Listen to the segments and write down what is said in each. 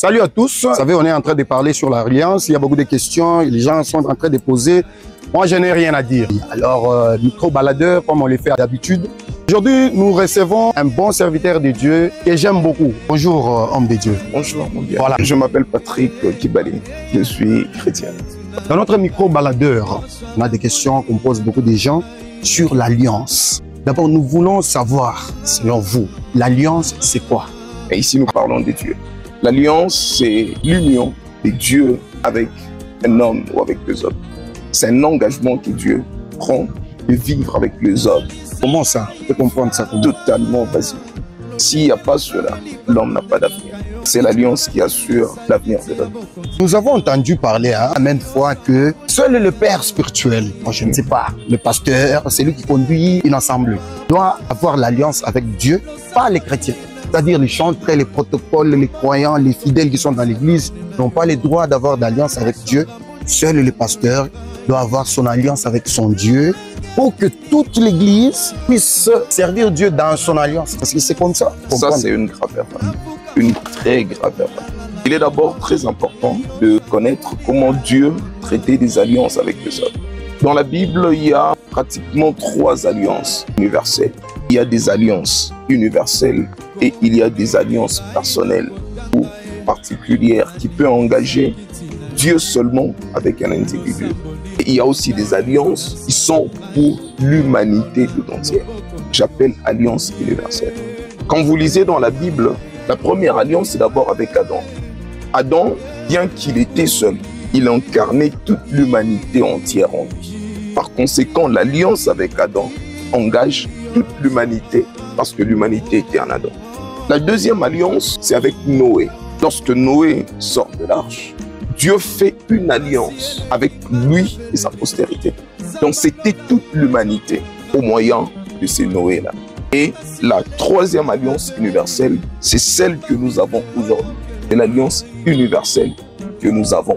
Salut à tous. Vous savez, on est en train de parler sur l'alliance. Il y a beaucoup de questions. Les gens sont en train de poser. Moi, je n'ai rien à dire. Alors, micro-baladeur, comme on le fait d'habitude. Aujourd'hui, nous recevons un bon serviteur de Dieu que j'aime beaucoup. Bonjour, homme de Dieu. Bonjour, mon Dieu. Voilà. Je m'appelle Patrick Kibali. Je suis chrétien. Dans notre micro-baladeur, on a des questions qu'on pose beaucoup de gens sur l'alliance. D'abord, nous voulons savoir, selon vous, l'alliance, c'est quoi? Et ici, nous parlons de Dieu. L'alliance, c'est l'union de Dieu avec un homme ou avec deux hommes. C'est un engagement que Dieu prend de vivre avec les hommes. Comment ça? On peut comprendre ça comment? Totalement basique. S'il n'y a pas cela, l'homme n'a pas d'avenir. C'est l'alliance qui assure l'avenir de l'homme. Nous avons entendu parler maintes fois que seul le père spirituel, je ne sais pas, le pasteur, celui qui conduit une assemblée, doit avoir l'alliance avec Dieu, pas les chrétiens. C'est-à-dire les chantres, les protocoles, les croyants, les fidèles qui sont dans l'église n'ont pas le droit d'avoir d'alliance avec Dieu. Seul le pasteur doit avoir son alliance avec son Dieu pour que toute l'église puisse servir Dieu dans son alliance. Parce que c'est comme ça. Ça, c'est une grave erreur. Une très grave erreur. Il est d'abord très important de connaître comment Dieu traitait des alliances avec les hommes. Dans la Bible, il y a pratiquement 3 alliances universelles. Il y a des alliances universelles et il y a des alliances personnelles ou particulières qui peuvent engager Dieu seulement avec un individu. Et il y a aussi des alliances qui sont pour l'humanité tout entière. J'appelle alliance universelle. Quand vous lisez dans la Bible, la première alliance, c'est d'abord avec Adam. Adam, bien qu'il était seul, il incarnait toute l'humanité entière en lui. Par conséquent, l'alliance avec Adam engage toute l'humanité parce que l'humanité était en Adam. La deuxième alliance, c'est avec Noé. Lorsque Noé sort de l'arche, Dieu fait une alliance avec lui et sa postérité. Donc c'était toute l'humanité au moyen de ces Noé-là. Et la troisième alliance universelle, c'est celle que nous avons aujourd'hui. C'est l'alliance universelle que nous avons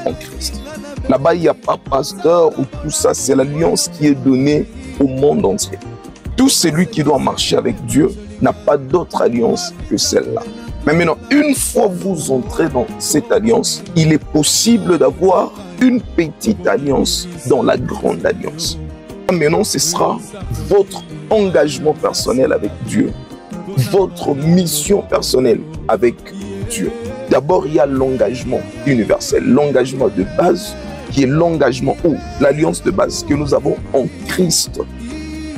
en Christ. Là-bas, il n'y a pas pasteur ou tout ça, c'est l'alliance qui est donnée au monde entier. Tout celui qui doit marcher avec Dieu n'a pas d'autre alliance que celle-là. Mais maintenant, une fois vous entrez dans cette alliance, il est possible d'avoir une petite alliance dans la grande alliance. Maintenant, ce sera votre engagement personnel avec Dieu, votre mission personnelle avec Dieu. D'abord, il y a l'engagement universel, l'engagement de base, qui est l'engagement ou l'alliance de base que nous avons en Christ.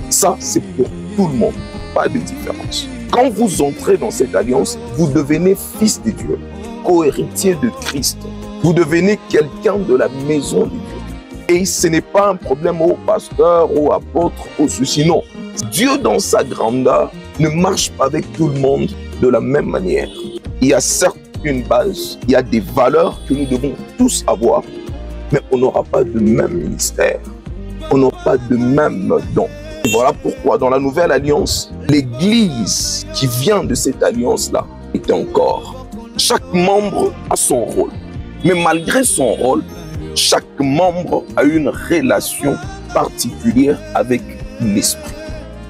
Ça, c'est pour tout le monde, pas de différence. Quand vous entrez dans cette alliance, vous devenez fils de Dieu, co-héritier de Christ. Vous devenez quelqu'un de la maison de Dieu. Et ce n'est pas un problème au pasteur, au apôtre, au ceci, non. Dieu, dans sa grandeur, ne marche pas avec tout le monde de la même manière. Il y a certes une base, il y a des valeurs que nous devons tous avoir, mais on n'aura pas de même ministère, on n'aura pas de même don. Et voilà pourquoi dans la nouvelle alliance, l'église qui vient de cette alliance-là est un corps. Chaque membre a son rôle, mais malgré son rôle, chaque membre a une relation particulière avec l'esprit.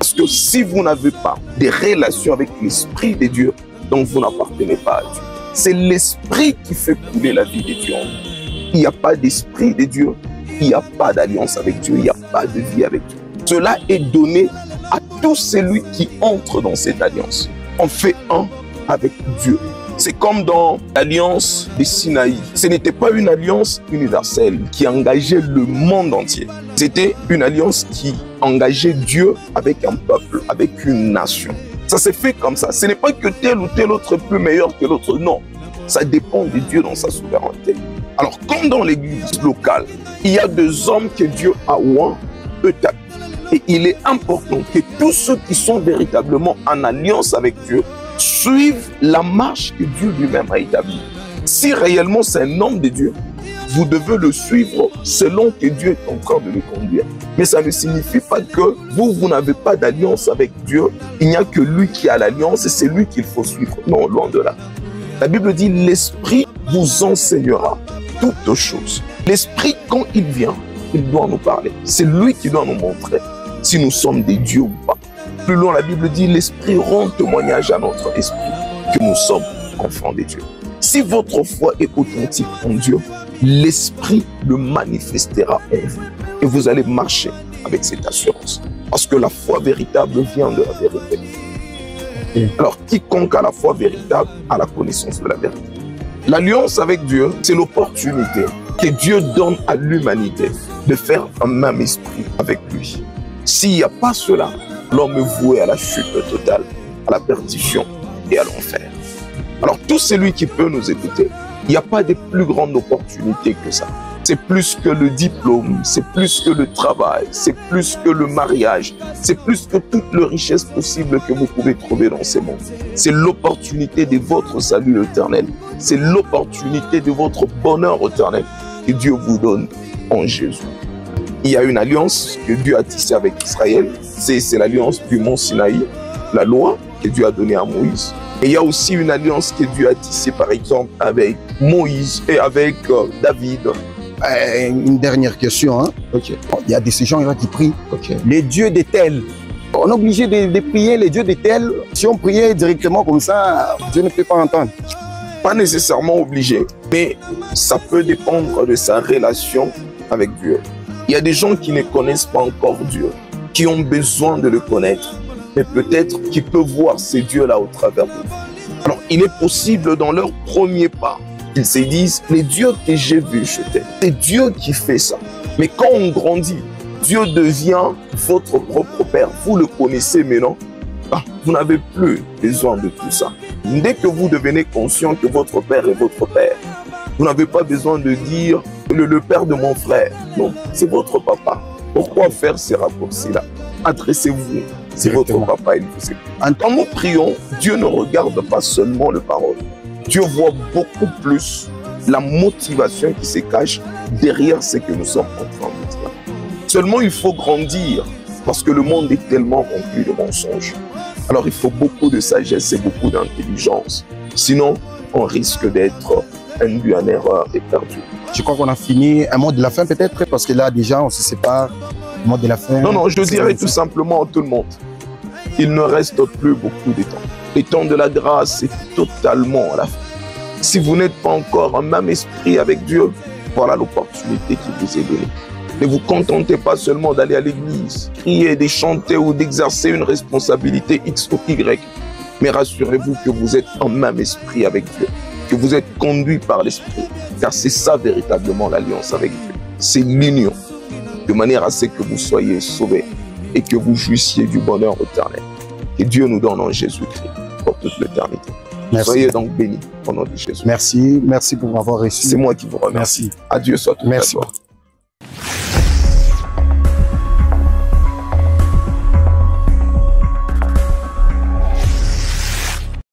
Parce que si vous n'avez pas des relations avec l'esprit de Dieu, donc vous n'appartenez pas à Dieu. C'est l'esprit qui fait couler la vie de Dieu en nous. Il n'y a pas d'esprit de Dieu, il n'y a pas d'alliance avec Dieu, il n'y a pas de vie avec Dieu. Cela est donné à tout celui qui entre dans cette alliance. On fait un avec Dieu. C'est comme dans l'alliance de Sinaï. Ce n'était pas une alliance universelle qui engageait le monde entier. C'était une alliance qui engageait Dieu avec un peuple, avec une nation. Ça s'est fait comme ça. Ce n'est pas que tel ou tel autre est plus meilleur que l'autre. Non. Ça dépend de Dieu dans sa souveraineté. Alors, comme dans l'église locale, il y a 2 hommes que Dieu a oint, établis. Et il est important que tous ceux qui sont véritablement en alliance avec Dieu suivent la marche que Dieu lui-même a établie. Si réellement c'est un homme de Dieu, vous devez le suivre selon que Dieu est en train de le conduire. Mais ça ne signifie pas que vous n'avez pas d'alliance avec Dieu. Il n'y a que lui qui a l'alliance et c'est lui qu'il faut suivre. Non, loin de là. La Bible dit, l'Esprit vous enseignera toutes choses. L'Esprit, quand il vient, il doit nous parler. C'est lui qui doit nous montrer si nous sommes des dieux ou pas. Plus loin, la Bible dit, l'Esprit rend témoignage à notre esprit que nous sommes enfants de Dieu. Si votre foi est authentique en Dieu, l'Esprit le manifestera en vous. Et vous allez marcher avec cette assurance. Parce que la foi véritable vient de la vérité. Alors, quiconque a la foi véritable a la connaissance de la vérité. L'alliance avec Dieu, c'est l'opportunité que Dieu donne à l'humanité de faire un même esprit avec lui. S'il n'y a pas cela, l'homme est voué à la chute totale, à la perdition et à l'enfer. Alors, tout celui qui peut nous écouter, il n'y a pas de plus grande opportunité que ça. C'est plus que le diplôme, c'est plus que le travail, c'est plus que le mariage, c'est plus que toute la richesse possible que vous pouvez trouver dans ce monde. C'est l'opportunité de votre salut éternel. C'est l'opportunité de votre bonheur éternel que Dieu vous donne en Jésus. Il y a une alliance que Dieu a tissée avec Israël. C'est l'alliance du mont Sinaï, la loi que Dieu a donnée à Moïse. Et il y a aussi une alliance que Dieu a tissée, par exemple, avec Moïse et avec David. Une dernière question. Hein? Okay. Il y a ces gens-là qui prient. Les dieux de tel. On est obligé de prier les dieux de tel. Si on priait directement comme ça, Dieu ne peut pas entendre. Pas nécessairement obligé, mais ça peut dépendre de sa relation avec Dieu. Il y a des gens qui ne connaissent pas encore Dieu, qui ont besoin de le connaître, mais peut-être qu'ils peuvent voir ces dieux-là au travers de vous. Alors, il est possible dans leur premier pas qu'ils se disent, les dieux que j'ai vus, c'est Dieu qui fait ça. Mais quand on grandit, Dieu devient votre propre Père. Vous le connaissez maintenant. Vous n'avez plus besoin de tout ça. Dès que vous devenez conscient que votre Père est votre Père, vous n'avez pas besoin de dire le Père de mon frère. Non, c'est votre papa. Pourquoi faire ces raccourcis-là? Adressez-vous. C'est votre papa, il vous écoute. Quand nous prions, Dieu ne regarde pas seulement les paroles. Dieu voit beaucoup plus la motivation qui se cache derrière ce que nous sommes en train de dire. Seulement, il faut grandir parce que le monde est tellement rempli de mensonges. Alors, il faut beaucoup de sagesse et beaucoup d'intelligence. Sinon, on risque d'être induit en erreur et perdu. Je crois qu'on a fini. Un mot de la fin peut-être, parce que là, déjà, on se sépare. Un mot de la fin. Non, je dirais tout simplement à tout le monde, il ne reste plus beaucoup de temps. Le temps de la grâce est totalement à la fin. Si vous n'êtes pas encore en même esprit avec Dieu, voilà l'opportunité qui vous est donnée. Ne vous contentez pas seulement d'aller à l'église, crier, de chanter ou d'exercer une responsabilité X ou Y. Mais rassurez-vous que vous êtes en même esprit avec Dieu, que vous êtes conduit par l'esprit. Car c'est ça véritablement l'alliance avec Dieu. C'est l'union, de manière à ce que vous soyez sauvés et que vous jouissiez du bonheur éternel. Que Dieu nous donne en Jésus-Christ pour toute l'éternité. Soyez donc bénis au nom de Jésus. Merci pour m'avoir reçu. C'est moi qui vous remercie. Merci. Adieu soit tout. Merci.